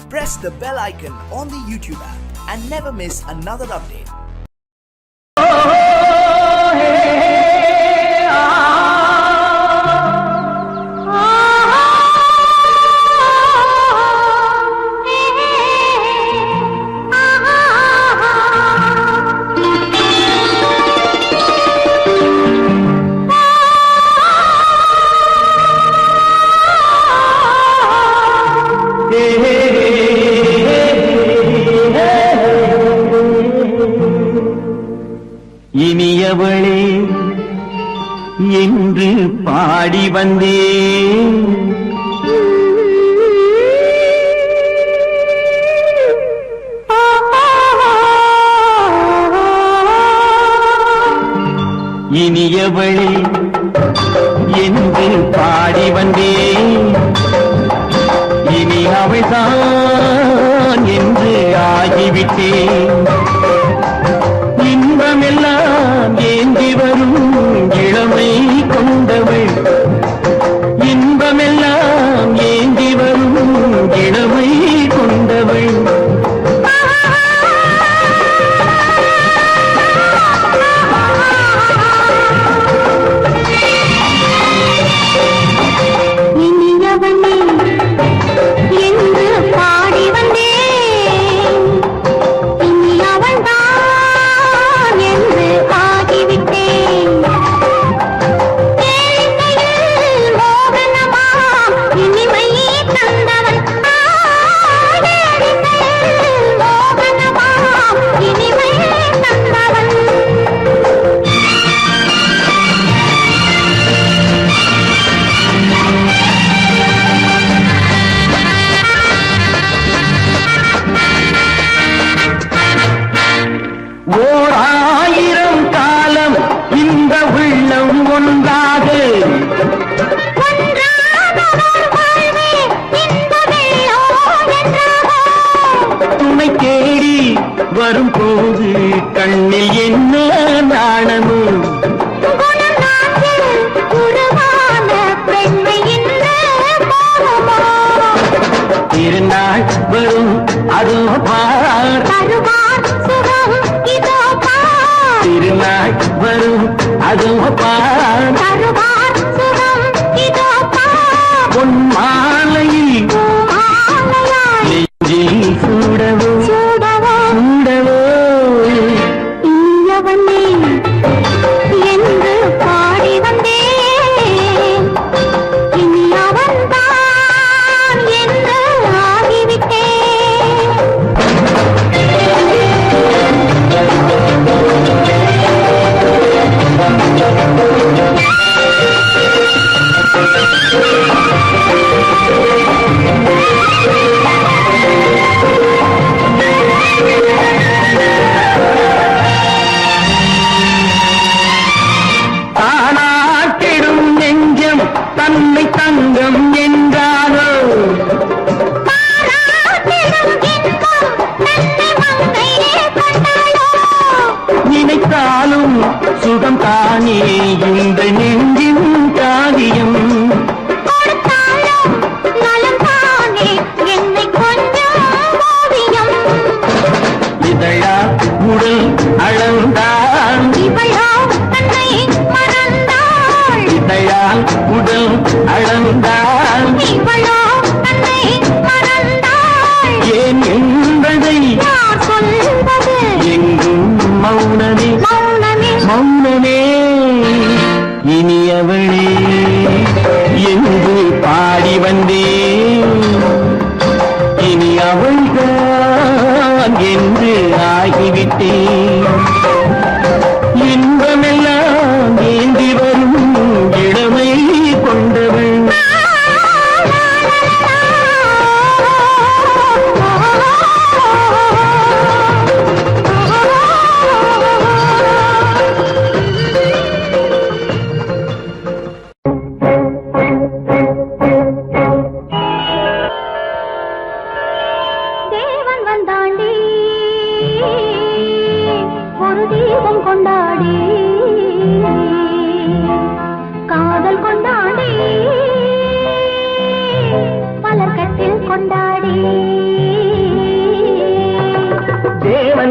Press the bell icon on the YouTube app and never miss another update. இனியவளே என்று பாடி வந்தேன். இனியவளே என்று பாடி வந்தேன். இனி அவள்தான் என்று ஆகிவிட்டேன். இன்பமெல்லாம் ஏந்தி வரும் இளமை கொண்டவள். இன்பமெல்லாம் ஏந்தி வரும் இளமை கொண்டவள். ஓர் 1000 காலம் இந்த உள்ளம் ஒன்றாக துணை தேடி வரும்போது கண்ணில் என்ன நாணமோ. திருநாள் வரும் அதோ பார். திருநாள் வரும் அதோ பார். பொன் மாலையில் நெஞ்சில் சூடவோ சூடவோ. இனியவனே என்று பாடி வந்தேன். இனி அவன்தான் என்று ஆகிவிட்டேன். Thank you.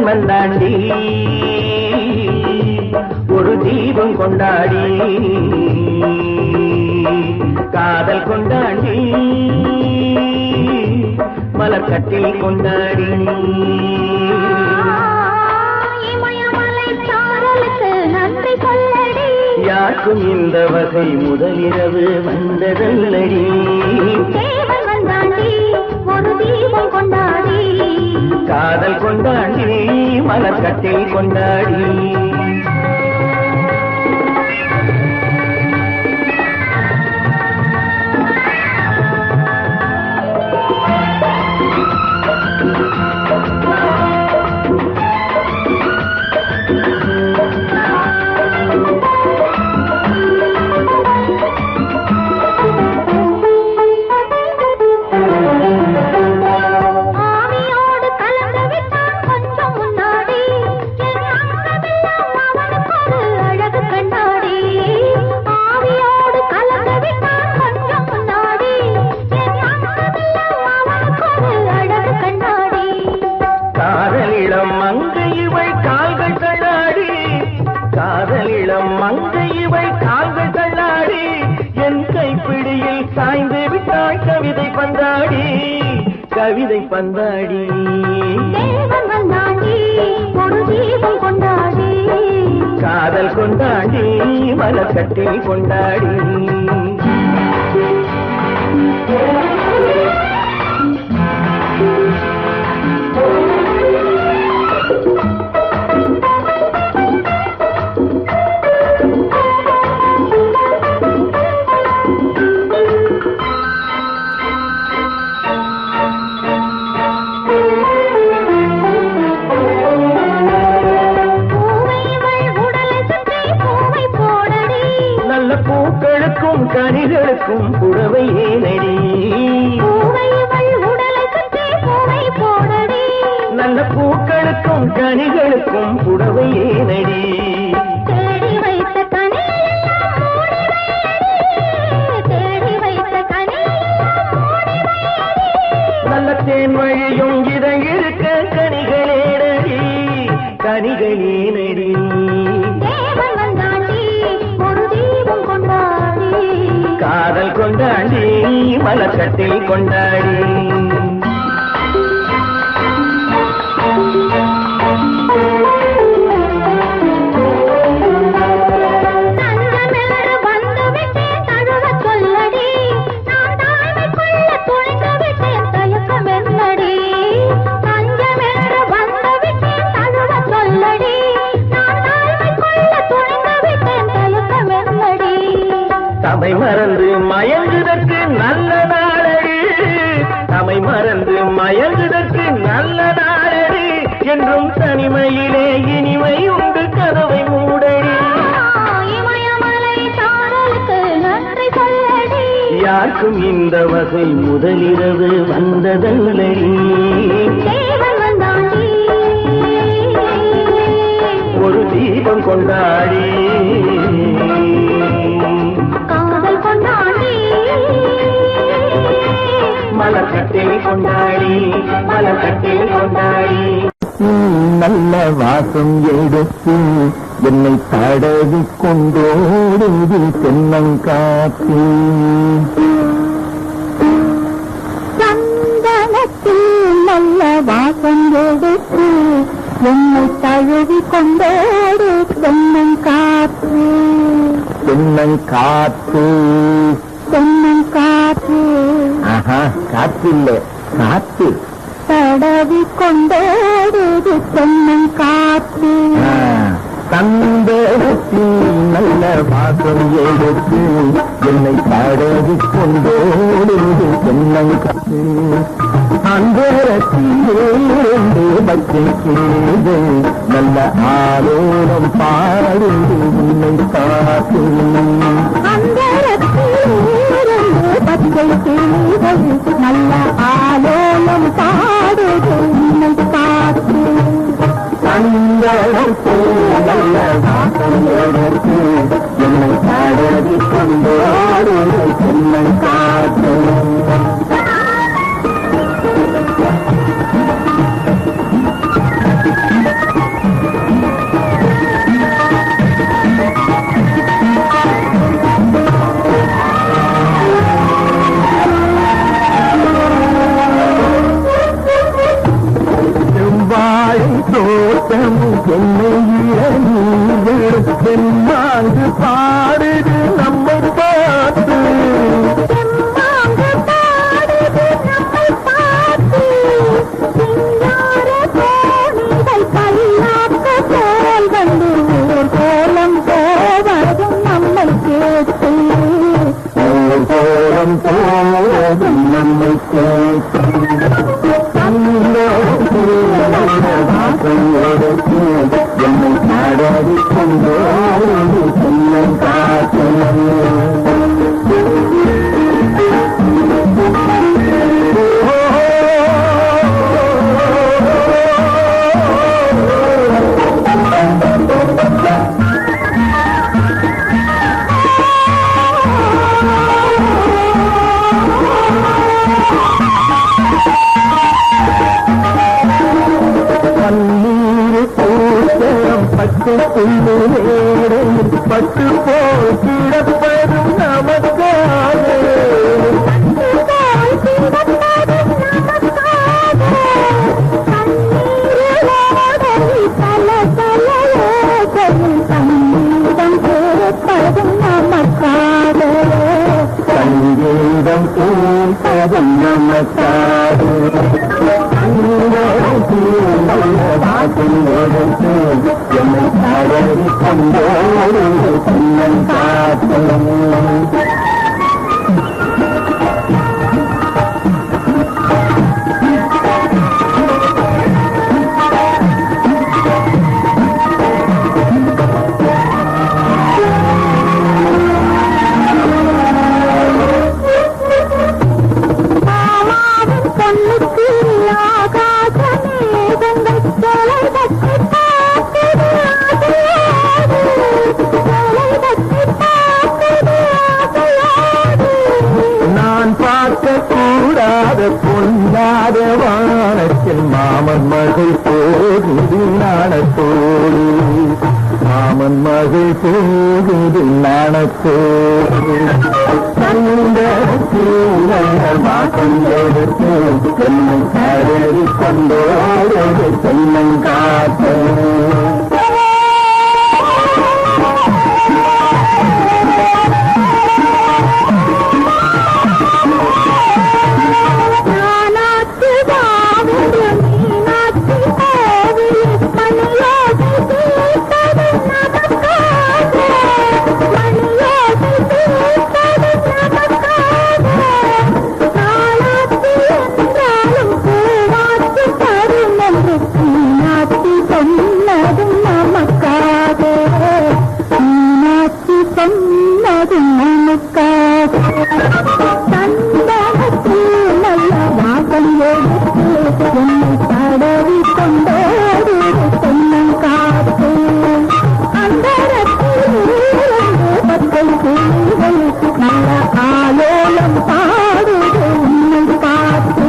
வந்தாண்டி ஒரு தீபம் கொண்டாடி காதல் கொண்டாடி மலர்கட்டில் கொண்டாடி இமயமலை சாரலுக்கு நன்றி சொல்லடி யாருக்கும் இந்த வகை முதலிரவு வந்ததல்லடி தேவன் வந்தாண்டி ஒரு தீபம் கொண்டாடி காதல் கொண்டாடி மலர்கட்டில் கொண்டாடி ஆவியோடு கலந்து விட்டான் கொஞ்சம் முன்னாடி என் அங்கமெல்லாம் அவனுக்கு ஒரு அழகு கண்ணாடி ஆவியோடு கலந்து விட்டான் கொஞ்சம் முன்னாடி என் அங்கமெல்லாம் அவனுக்கு ஒரு அழகு கண்ணாடி காதலிடம் மங்கை இவை கால்கள் தள்ளாடி காதலிடம் மங்கை இவை கால்கள் தள்ளாடி என் கைப்பிடியில் சாய்ந்து விட்டாய் கவிதை பந்தாடி கவிதை பந்தாடி தேவன் வந்தாண்டி ஒரு தீபம் கொண்டாடி காதல் கொண்டாடி மலர்கட்டில் கொண்டாடி பூவை இவள் உடலை சுற்றி பூவை போடடி நல்ல பூக்களுக்கும் கனிகளுக்கும் புடவை ஏனடி பூவை இவள் உடலை சுற்றி பூவை போடடி நல்ல பூக்களுக்கும் கனிகளுக்கும் புடவை ஏனடி தேடி வைத்த கனியெல்லாம் மூடி வையடி தேடி வைத்த கனியெல்லாம் மூடி வையடி நல்ல தேன் வழியும் இதை இருக்க கனிகளேனடி கனிகளேனடி தேவன் வந்தாண்டி ஒரு தீபம் கொண்டாடி காதல் கொண்டாடி மலர்கட்டில் கொண்டாடி தஞ்சமென்று வந்து விட்டேன் தழுவச் சொல்லடி நான் தாய்மை கொள்ள துணிந்து விட்டேன் தயக்கம் என்னடி தஞ்சமென்று வந்து விட்டேன் தழுவச் சொல்லடி நான் தாய்மை கொள்ள துணிந்து விட்டேன் தயக்கம் என்னடி தமை மறந்து மயங்குதற்கு நல்ல நாளடி தமை மறந்து மயங்குதற்கு நல்ல நாளடி என்றும் தனிமையிலே இனிமை உண்டு கதவை மூடடி இமயமலை சாரலுக்கு நன்றி சொல்லடி யாருக்கும் இந்த வகை முதலிரவு வந்ததல்லடி தேவன் வந்தாண்டி ஒரு தீபம் கொண்டாடி காதல் கொண்டாடி மலர்கட்டில் கொண்டாடி மலர்கட்டில் கொண்டாடி நல்ல வாசம் எடுத்து என்னை தடவி கொண்டோடுது தென்னங்காற்று சந்தனத்தில் நல்ல வாசம் எடுத்து என்னை தழுவி கொண்டோடு தென்னங்காற்று தென்னங்காற்று தென்னங்காற்று ஆஹா காற்று இல்ல காத்து தடவி கொண்டோடுது தென்னங்காற்று சந்தனத்தில் நல்ல வாசம் எடுத்து என்னை தடவி கொண்டோடுது தென்னங்காற்று அந்தரத்திலிருந்து பச்சை கிழது நல்ல ஆலோலம் பாடுது உன்னை காத்து அந்தரத்திலிருந்து பச்சை கிளிகள் நல்ல ஆலோலம் பாடுது உன்னை பார்த்து சந்தனத்தில் நல்ல வாசம் எடுத்து என்னை தடவி கொண்டோடுது தென்னங்காற்று Thank you. என்னை இளநீர் தென்மாங்கு பாடுது நம்மை பார்த்து செம்மாங்கு பாடுது நம்மை பார்த்து சிங்கார தோணிகள் கல்லாக்க போல் வந்து ஊர் கோலம் போவதும் நம்மை கேட்டு கோலம் போவதும் நம்மை கேட்டு என்னை நாடாடி கொண்டோடு செல்லம் காத்து பட்டு போல் கிடப்பதும் நமக்காக சங்கீதம் பூப்பதும் நமக்காக என்னை தடவி கொண்டோடு செல்லம் காத்து பொன்னாத வானத்தில் மாமன் மகள் போகுது நாணத்தோடு மாமன் மகள் போகுது நாணத்தோடு வாசம் எடுத்து என்னை கருதி கொண்டோடு செல்லம் காத்து தடவி கொண்டோடு செல்லம் காத்து நல்ல ஆலோலம் பாடுது உன்னை பார்த்து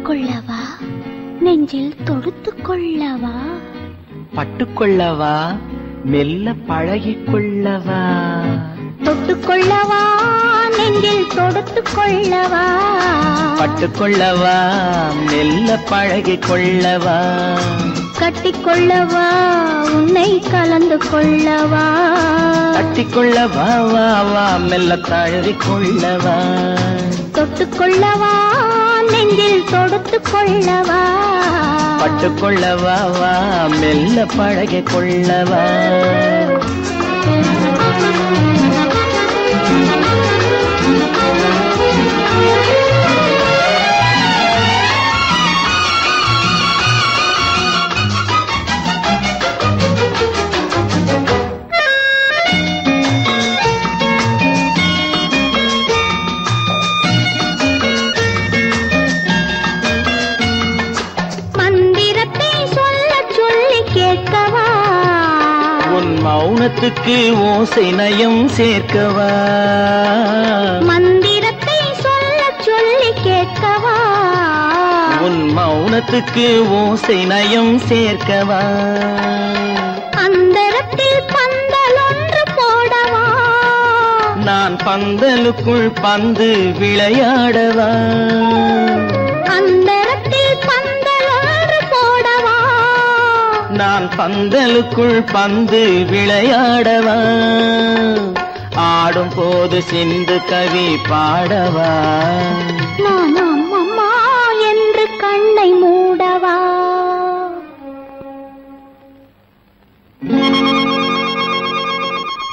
கொள்ளவா நெஞ்சில் தொடுத்து கொள்ளவா பட்டுக்கொள்ளவா மெல்ல பழகிக் கொள்ளவா தொட்டுக்கொள்ளவா நெஞ்சில் தொடுத்து கொள்ளவா பட்டுக்கொள்ளவா மெல்ல பழகிக் கொள்ளவா கட்டிக்கொள்ளவா உன்னை கலந்து கொள்ளவா கட்டிக்கொள்ளவா வா வா மெல்ல தழுவிக் கொள்ளவா தொட்டுக்கொள்ளவா நெஞ்சில் தொடுத்து கொள்ளவா பட்டுக்கொள்ளவா வா மெல்ல பழகிக் கொள்ளவா மௌனத்துக்கு ஓசை நயம் சேர்க்கவா மந்திரத்தை சொல்ல சொல்லி கேட்கவா உன் மௌனத்துக்கு ஓசை நயம் சேர்க்கவா அந்தரத்தில் பந்தல் ஒன்று போடவா நான் பந்தலுக்குள் பந்து விளையாடவா அந்தரத்தில் பந்தல் ஒன்று போடவா நான் பந்தலுக்குள் பந்து விளையாடவா ஆடும் போது சிந்து கவி பாடவா நான் அம்மா என்று கண்ணை மூடவா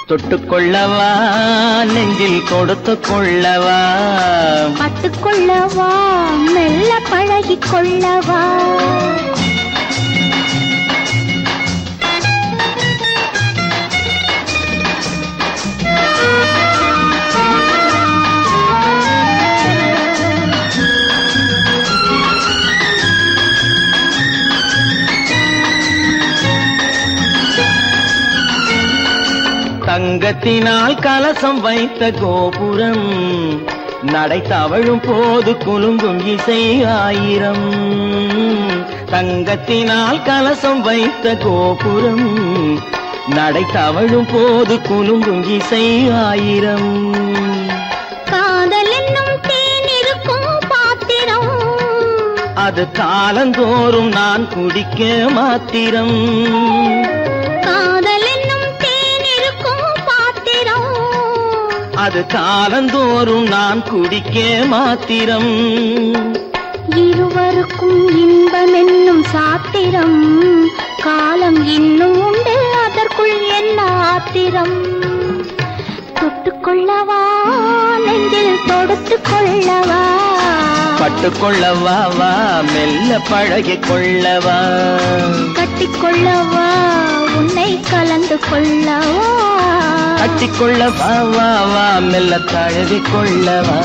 தொட்டுக்கொள்ளவா நெஞ்சில் கொடுத்து கொள்ளவா பட்டுக்கொள்ளவா மெல்ல பழகிக் கொள்ளவா தங்கத்தினால் கலசம் வைத்த கோபுரம் நடை தவழும் போது குலுங்கும் இசை ஆயிரம் தங்கத்தினால் கலசம் வைத்த கோபுரம் நடை தவழும் போது குலுங்கும் இசை ஆயிரம் காதல் என்னும் தேனிருக்கும் பாத்திரம் அது காலந்தோறும் நான் குடிக்க மாத்திரம் காதல் என்னும் தேனிருக்கும் பாத்திரம் அது காலந்தோறும் நான் குடிக்க மாத்திரம் இருவருக்கும் இன்பம் என்னும் சாத்திரம் காலம் இன்னும் உண்டு அதற்குள் என்ன ஆத்திரம் தொட்டுக்கொள்ளவா நெஞ்சில் தொடுத்துக் கொள்ளவா பட்டுக்கொள்ளவா வா மெல்ல பழகிக் கொள்ளவா கட்டிக்கொள்ளவா உன்னை கலந்து கொள்ளவா கட்டிக்கொள்ளவா வா வா மெல்ல தழுவிக் கொள்ளவா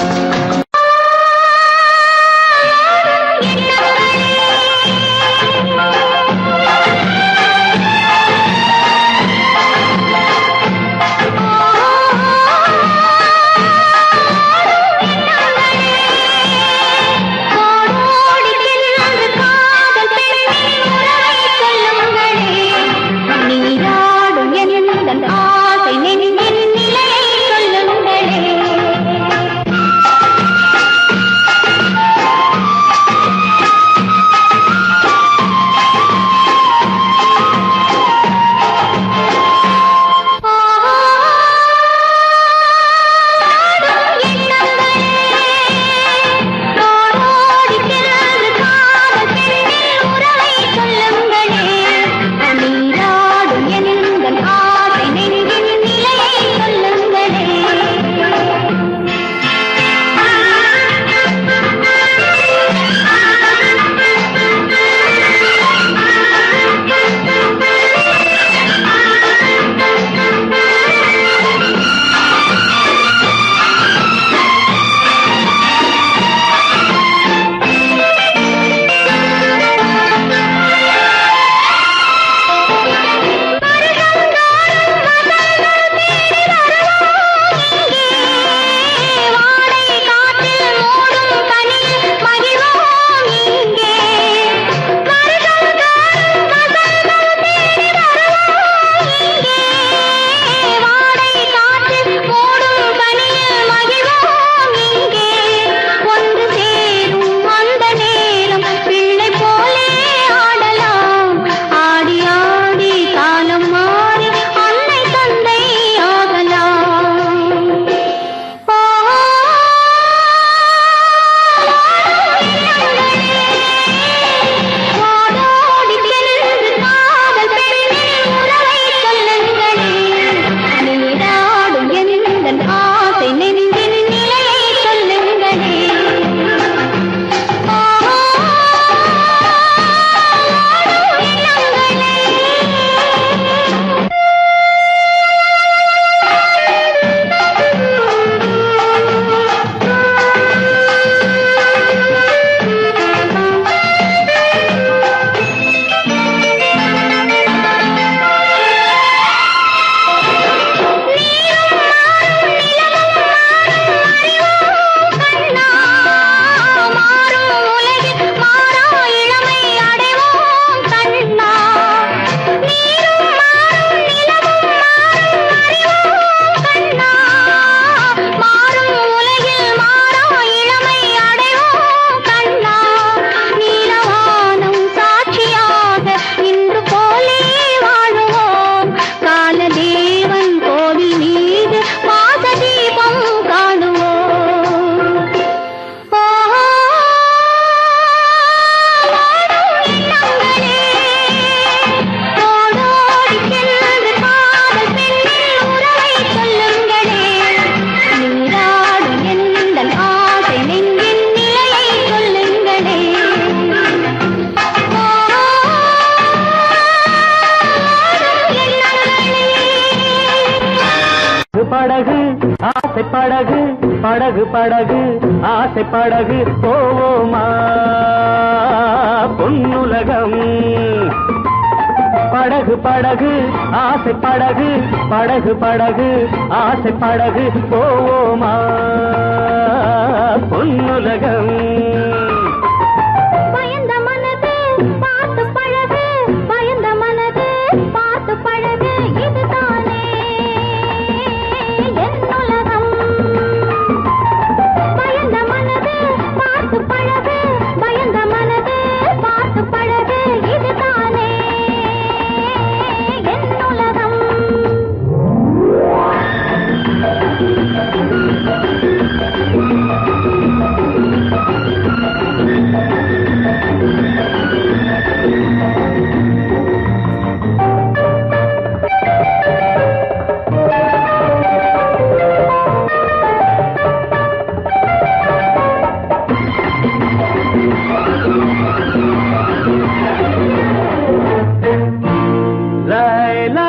படகு ஆசை படகு படகு படகு ஆசை படகு போவோமா பொன்னுலகம் படகு படகு ஆசை படகு படகு படகு ஆசை படகு போவோமா பொன்னுலகம் பயந்த மனது பார்த்து பழகு பயந்த மனது பார்த்து பழகு இதுதானே என் உலகம் பயந்த மனது பார்த்து பழகு பயந்த மனது பார்த்து பழகு இதுதானே என் உலகம் லைலா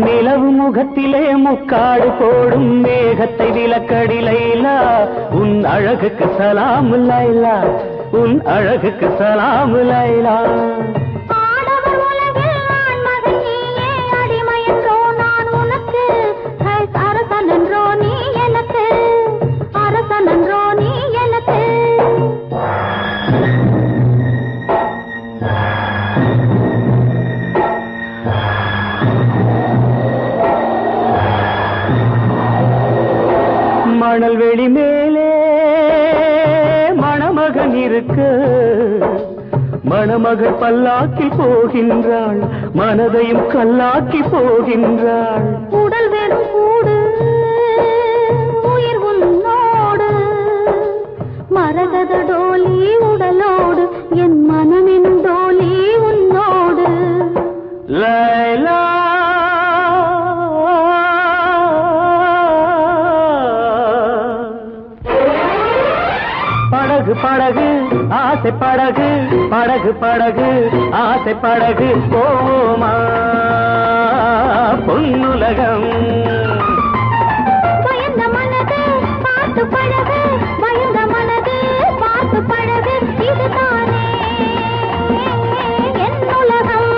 நிலவு முகத்திலே முக்காடு போடும் மேகத்தை விலக்கடி லைலா உன் அழகுக்கு சலாம் லைலா உன் அழகுக்கு சலாம் லைலா ஆடவர் உலகில் நான் மகன் நீயே அடிமையன்றோ நான் உனக்கு அரசனன்றோ நீ எனக்கு அரசனன்றோ நீ எனக்கு மணல் வெளி மேலே மணமகன் இருக்க மணமகள் பல்லாக்கில் போகின்றாள் மனதையும் கல்லாக்கி போகின்றாள் உடல் வெறும் கூடு உயிர் உன்னோடு மரகத டோலி உடலோடு என் மனமெனும் டோலி உன்னோடு லைலா படகு படகு ஆசை படகு படகு படகு ஆசை படகு போவோமா பொன்னுலகம் பயந்த மனது பார்த்து பழகு பயந்த மனது பார்த்து பழகு இதுதானே என் உலகம்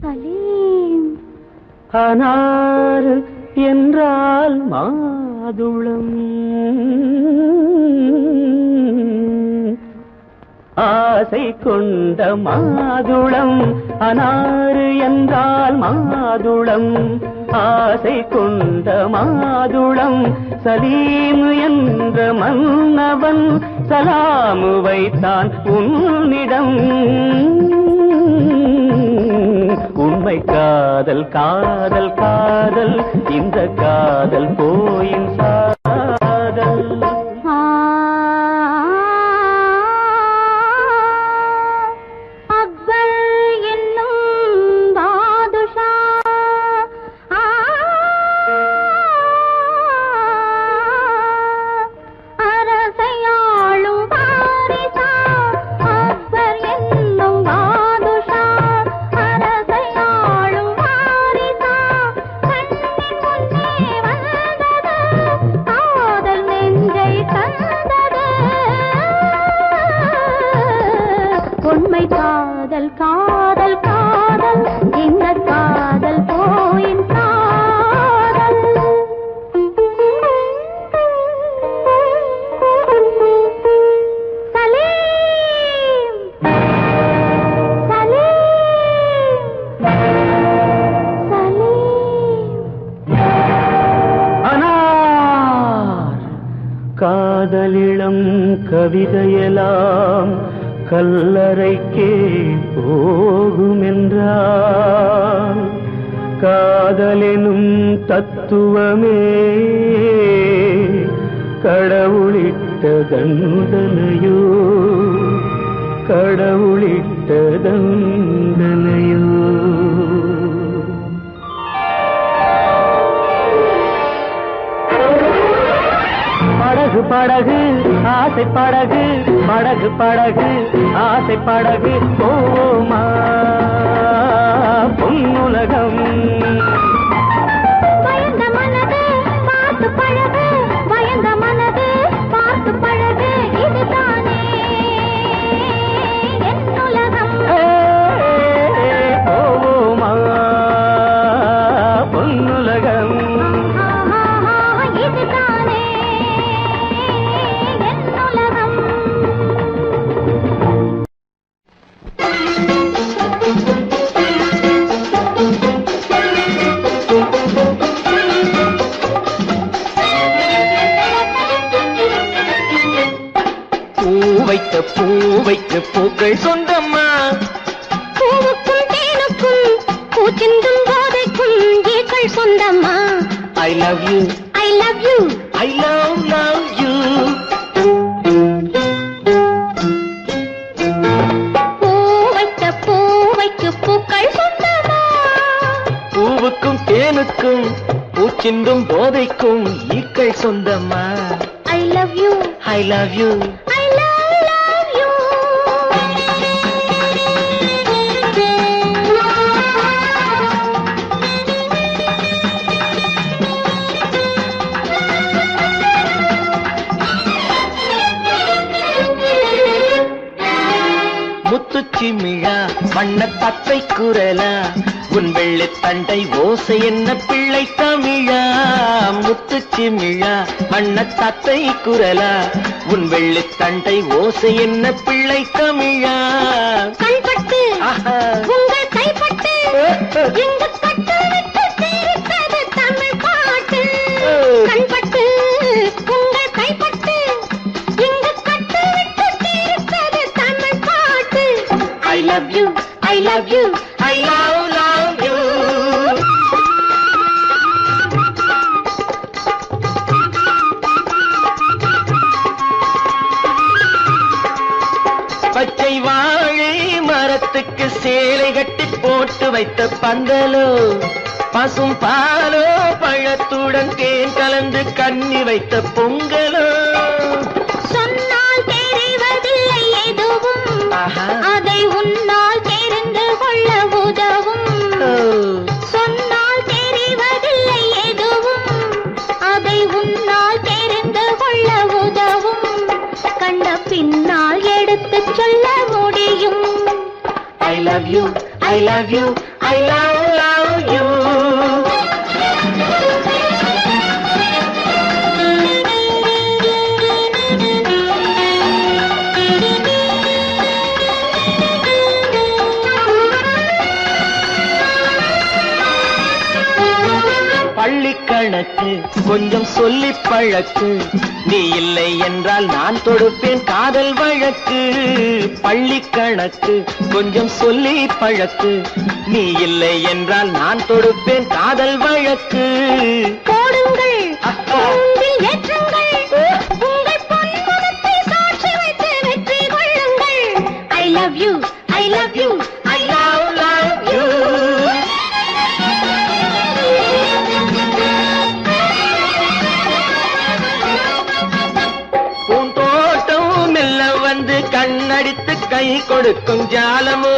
சலீம் அனார் என்றால் மாதுளம் ஆசை கொண்ட மாதுளம் அனாறு என்றால் மாதுளம் ஆசை கொண்ட மாதுளம் சலீம் என்ற மன்னவன் சலாமு வைத்தான் உன்னிடம் உண்மை காதல் காதல் காதல் இந்த காதல் போயின் சாதல் அக்பர் என்னும் பாதுஷா அரசையாளும் பாரிசா அக்பர் என்னும் பாதுஷா அரசையாளும் பாரிசா கண்ணின் முன்னே வந்தது காதல் காதல் காதல் இந்த காதல் போயின் காதல் சலீம் சலீம் சலீம் அனார் காதலிளம் கவிதையெல்லாம் கல்லறைக்கே போகுமென்றால் காதலெனும் தத்துவமே கடவுளிட்ட தண்டனையோ கடவுளிட்ட தண்டனையோ படகு படகு ஆசை படகு படகு படகு ஆசை படகு போமா பொன்னுலகம் பயந்த மனது பார்த்து பழகு பயந்த மனது பார்த்து பழகு இதுதானே என் உலகம் போமா பொன்னுலகம் இதுதானே என் உலகம் பூ வைத்த பூக்கள் சொந்தம்மா பூவுக்கும் தேனுக்கும் பூச்சிந்தும் போதைக்கும் ஈக்கள் சொந்தம்மா I love you I love you I love you பூவைக்கு பூக்கள் சொந்தமா பூவுக்கும் தேனுக்கும் பூச்சிந்தும் போதைக்கும் ஈக்கள் சொந்தம்மா I love you I love you I love you முத்துச்சிமிழா வண்ண தத்தை குரலா உன் வெள்ளி தண்டை ஓசை என்ன பிள்ளை தமிழா முத்துச்சிமிழா வண்ண தத்தை குரலா உன் வெள்ளி தண்டை ஓசை என்ன பிள்ளை தமிழா கண்பட்டு ஆஹா. உங்கள் கைப்பட்டு இந்த கட்டு விட்டு சிரித்தது தமிழ் பாட்டு கண்பட்டு உங்கள் கைப்பட்டு இந்த கட்டு விட்டு சிரித்தது தமிழ் பாட்டு I love you, I love you, I love you. பச்சை வாழை மரத்துக்கு சேலை கட்டி போட்டு வைத்த பந்தலோ பசும் பாலோ பழத்துடன் தேன் கலந்து கண்ணி வைத்த பொங்கலோ சொன்னால் தெரிவதில்லை எதுவும் ஆஹா. அதை உன்னால் தெரிந்து கொள்ள உதவும் சொன்னால் தெரிவதில்லை எதுவும் அதை உன்னால் தெரிந்து கொள்ள உதவும் கண்ட பின்னால் எடுத்துச் சொல்ல முடியும் I love you, I love you, I love you. பள்ளிக்கணக்கு கொஞ்சம் சொல்லி பழக்கு நீ இல்லை என்றால் நான் தொடுப்பேன் காதல் வழக்கு பள்ளிக்கணக்கு கொஞ்சம் சொல்லி பழக்கு நீ இல்லை என்றால் நான் தொடுப்பேன் காதல் வழக்கு போடுங்கள் அப்பா. கூண்டில் ஏற்றுங்கள் உங்கள் பொன்முகத்தை சாட்சி வைத்து வெற்றி கொள்ளுங்கள் ஐ love you I love you I love you. பூந்தோட்டம் மெல்ல வந்து கண்ணடித்து கை கொடுக்கும் ஜாலமோ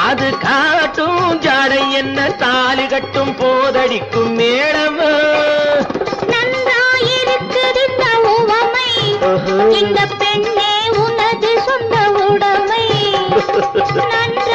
அது காட்டும் ஜாடை என்ன தாலி கட்டும் போதடிக்கும் மேளமோ நன்றாயிருக்குது இந்த உவமை ஓஹோ. இந்த பெண்ணே உனது சொந்த உடைமை நன்றாயிருக்குது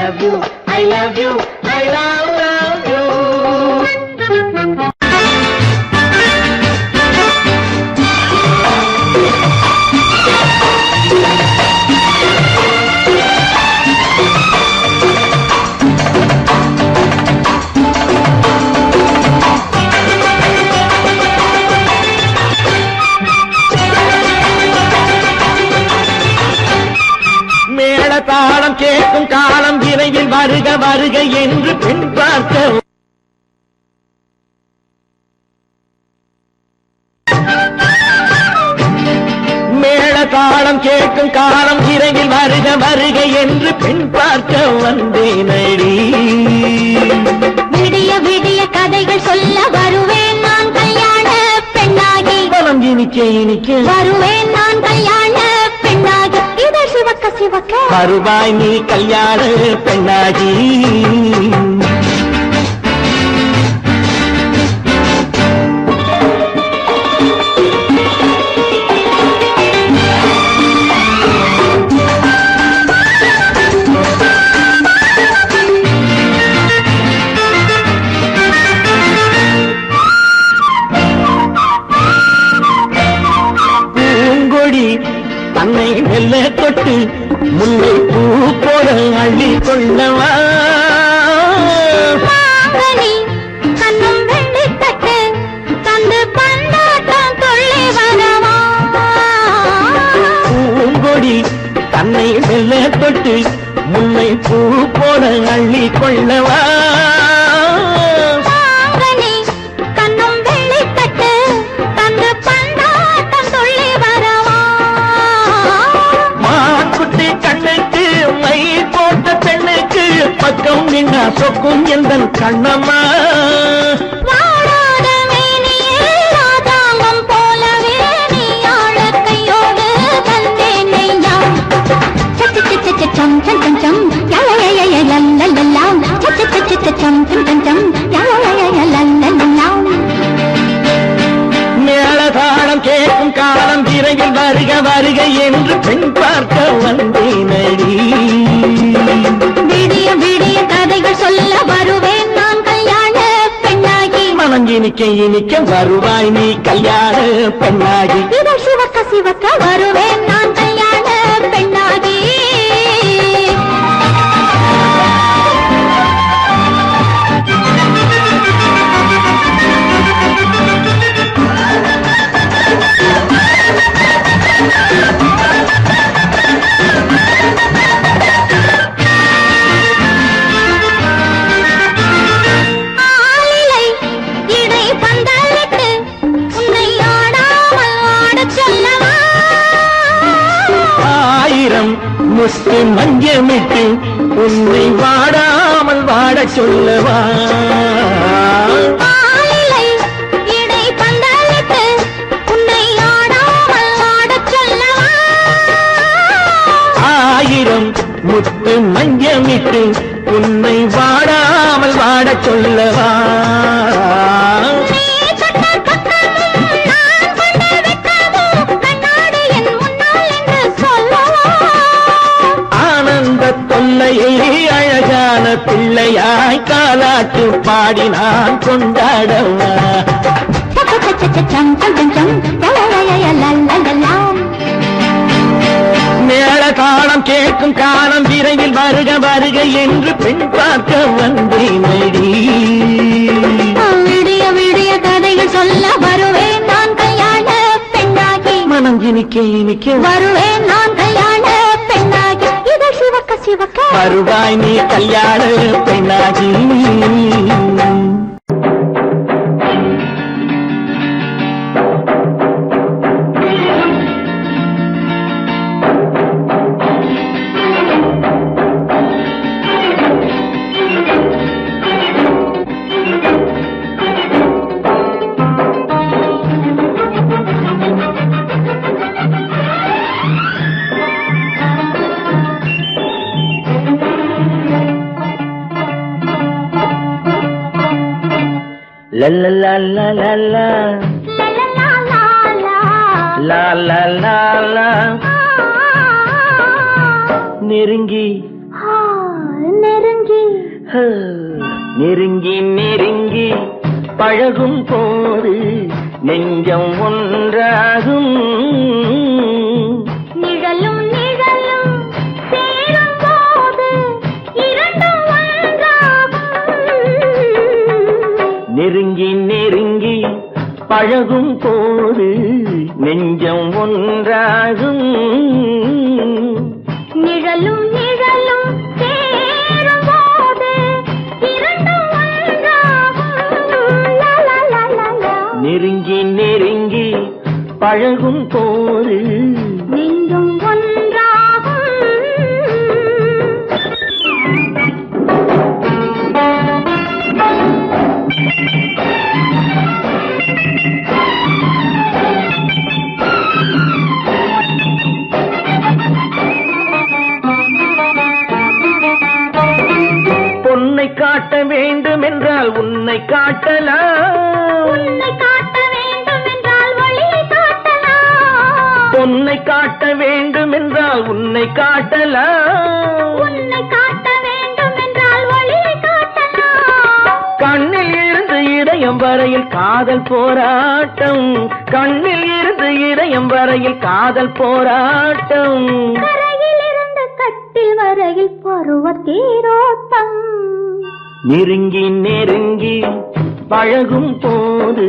love you, I love you, I love you. தாளம் கேட்கும் காலம் விரைவில் வருக வருக என்று பெண் பார்க்க மேள தாளம் கேட்கும் காலம் விரைவில் வருக வருக என்று பெண் பார்க்க வந்தேனடி. விடிய விடிய கதைகள் சொல்ல வருவேன் நான் கல்யாண பெண்ணாகி. மனம் இனிக்க இனிக்க வருவேன் நான் கல்யாண பெண்ணாகி. இதை சிவக்க சிவக்க வருவாய் நீ கல்யாண பெண்ணாகி. தன்னை மெல்ல தொட்டு முல்லை பூ போல அள்ளி கொள்ளவா. கண்ணும் வெள்ளி தட்டு தந்து பந்தாட்டம் தொள்ளி வரவா. பூங்கொடி தன்னை மெல்ல தொட்டு முல்லை பூ போல அள்ளி கொள்ளவா. கண்ணும் வெள்ளி தட்டு தந்து பந்தாட்டம் தொள்ளி வரவா. கண்ணுக்கு மை போட்ட பெண்ணுக்கு பக்கம் நின்னா சொக்கும் எந்த கண்ணம்மா. வாடாத மேனியே ராதாங்கம் போலவே நீ ஆழக்கையோடு வந்தேன் நெய்யா. சம் சம் சம் சம் லல்லல்லாம் சம் சம் சம் லல்லல்லாம். மேளதாளம் கேட்கும் காலம் விரைவில் வருக வருக என்று பெண் பார்க்க வந்தேனடி. விடிய விடிய கதைகள் சொல்ல வருவேன் நான் கல்யாண பெண்ணாகி. மனம் இனிக்க இனிக்க வருவாய் நீ கல்யாண பெண்ணாகி. இதை சிவக்க சிவக்க வருவேன் நான் கல்யாண பெண்ணாகி. முஸ்து மஞ்சமிட்டு உன்னை வாடாமல் வாட சொல்லவா. இடை பந்தலிட்டு உன்னை ஆடாமல் ஆடச் சொல்லவா. ஆயிரம் முத்து மஞ்சமிட்டு உன்னை வாடாமல் வாட சொல்லவா. அழகான பிள்ளையாய் காலாட்டு பாடி நான் கொண்டாடவா. மேள காலம் கேட்கும் காலம் விரைவில் வருக வருக என்று பெண் பார்க்க வந்தேனடி. விடிய விடிய கதைகள் சொல்ல வருவேன் நான் கல்யாண பெண்ணாகி. மனம் இனிக்க இனிக்க வருவேன் நான் கல்யாண பெண்ணாகி. இதை சிவக்க சிவக்க வருவாய் நீ கல்யாண பெண்ணாகி. La la la la la la la la la la நெருங்கி நெருங்கி நெருங்கி பழகும் போது நெஞ்சம் ஒன்றாகும். நிழலும் நிழலும் சேரும் போது இரண்டும் ஒன்றாகும். நெருங்கி நெருங்கி பழகும் போது நெஞ்சம் ஒன்றாகும். நிழலும் நிழலும் சேரும் போது இரண்டும் ஒன்றாகும். லா, லா, லா, லா, லா. நெருங்கி நெருங்கி பழகும் போது நெஞ்சும் ஒன்றாகும். பொன்னை காட்ட வேண்டும் என்றால் உன்னை காட்டலாம். உன்னை காட்ட வேண்டும் என்றால் ஒளியை காட்டலாம். பொன்னை காட்ட வேண்டும் என்றால் உன்னை காட்டலாம். உன்னை காட்ட வேண்டும் என்றால் ஒளியை காட்டலாம். கண்ணில் இருந்து இதயம் வரையில் காதல் போராட்டம். கண்ணில் இருந்து இதயம் வரையில் காதல் போராட்டம். கரையில் இருந்து கட்டில் வரையில் பருவ தேரோட்டம். நெருங்கி நெருங்கி பழகும் போது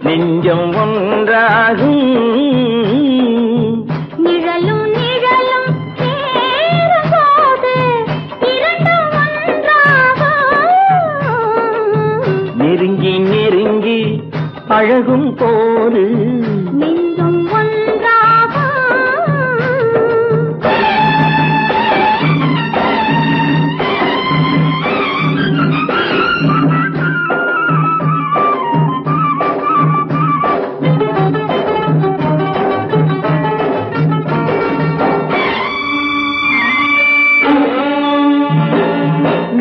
நெஞ்சம் ஒன்றாகும். நிழலும் நிழலும் சேரும் போது இரண்டும் ஒன்றாகும். நெருங்கி நெருங்கி பழகும் போது நெஞ்சும் ஒன்றாகும்.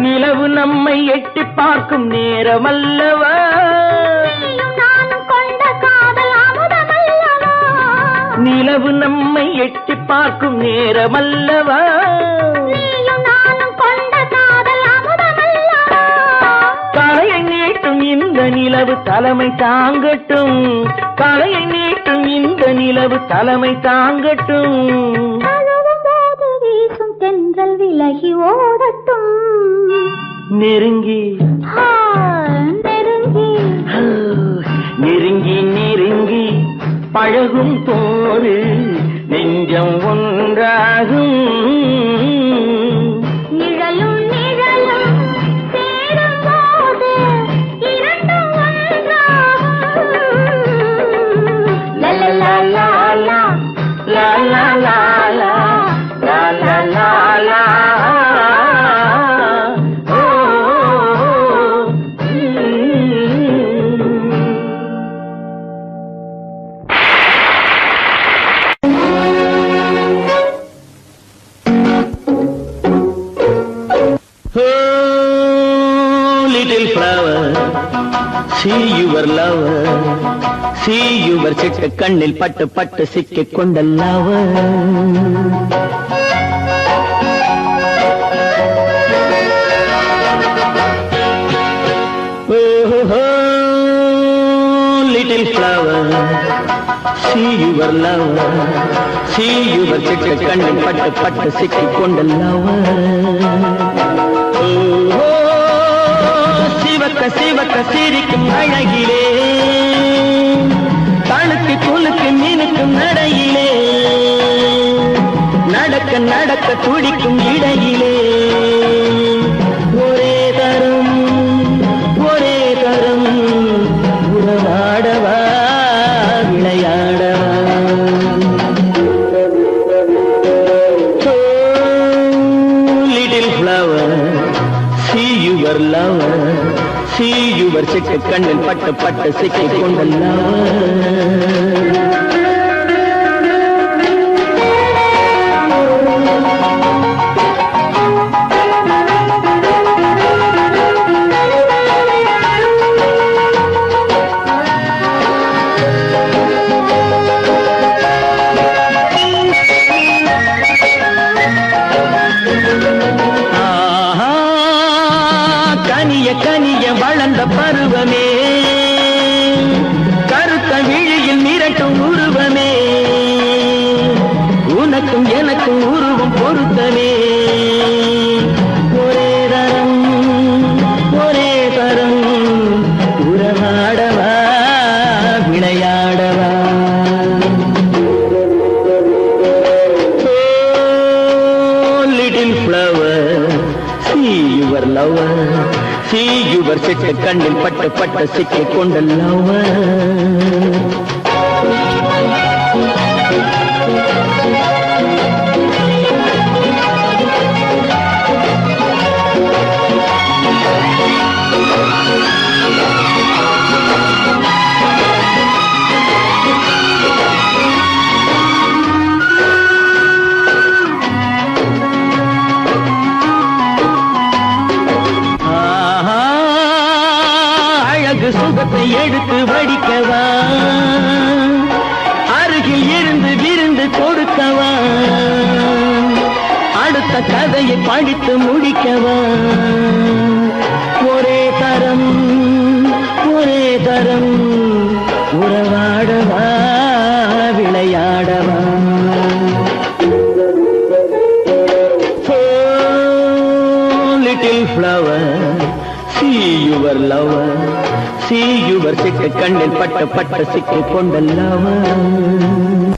நிலவு நம்மை எட்டி பார்க்கும் நேரமல்லவா. நீயும் நானும் கொண்ட காதல் அமுதமல்லவா. நிலவு நம்மை எட்டி பார்க்கும் நேரமல்லவா. நீயும் நானும் கொண்ட காதல் அமுதமல்லவா. தலையை நீட்டும் இந்த நிலவு தலைமை தாங்கட்டும். தலையை நீட்டும் இந்த நிலவு தலைமை தாங்கட்டும். தழுவும் போது வீசும் தென்றல் விலகி ஓடட்டும். நெருங்கி நெருங்கி நெருங்கி நெருங்கி பழகும் போது நெஞ்சம் ஒன்றாகும். நிழலும் நிழலும் சேரும் போது இரண்டும் ஒன்றாகும். லா, லா, லா, லா, லா. லா லா லா லா லா லா லா லா. ஓ, little flower, see your lover, see your சிட்டு கண்ணில் பட்டு பட்டு சிக்கிக் கொண்ட lover. Oh, little flower, see your lover, see your சிட்டு கண்ணில் பட்டு பட்டு சிக்கிக் கொண்ட lover. சிவக்க சிவக்க சிரிக்கும் அழகிலே தழுக்கு குலுக்கு மினுக்கும் நடையிலே நடக்க நடக்க துடிக்கும் இடையிலே ஒரே தரும் உறவாடவா விளையாடவா. Little flower, see your lover, see your சிட்டு கண்ணில் பட்டு பட்டு சிக்கிக் கொண்ட lover. கனிய கனிய வளர்ந்த பருவமே கருத்த விழியில் மிரட்டும் உருவமே உனக்கும் எனக்கும் உருவம் பொருத்தமே ஒரே தரம் உறவாடவா விளையாடவா little flower see your lover see your சிட்டு கண்ணில் பட்டு பட்டு சிக்கிக் கொண்ட lover சுகத்தை எடுத்து வடிக்கவா அருகில் இருந்து விருந்து கொடுக்கவா அடுத்த கதையை படித்து முடிக்கவா ஒரே தரம் உறவாடவா விளையாடவா little flower see your lover see your சிட்டு கண்ணில் பட்டு பட்டு சிக்கிக் கொண்ட lover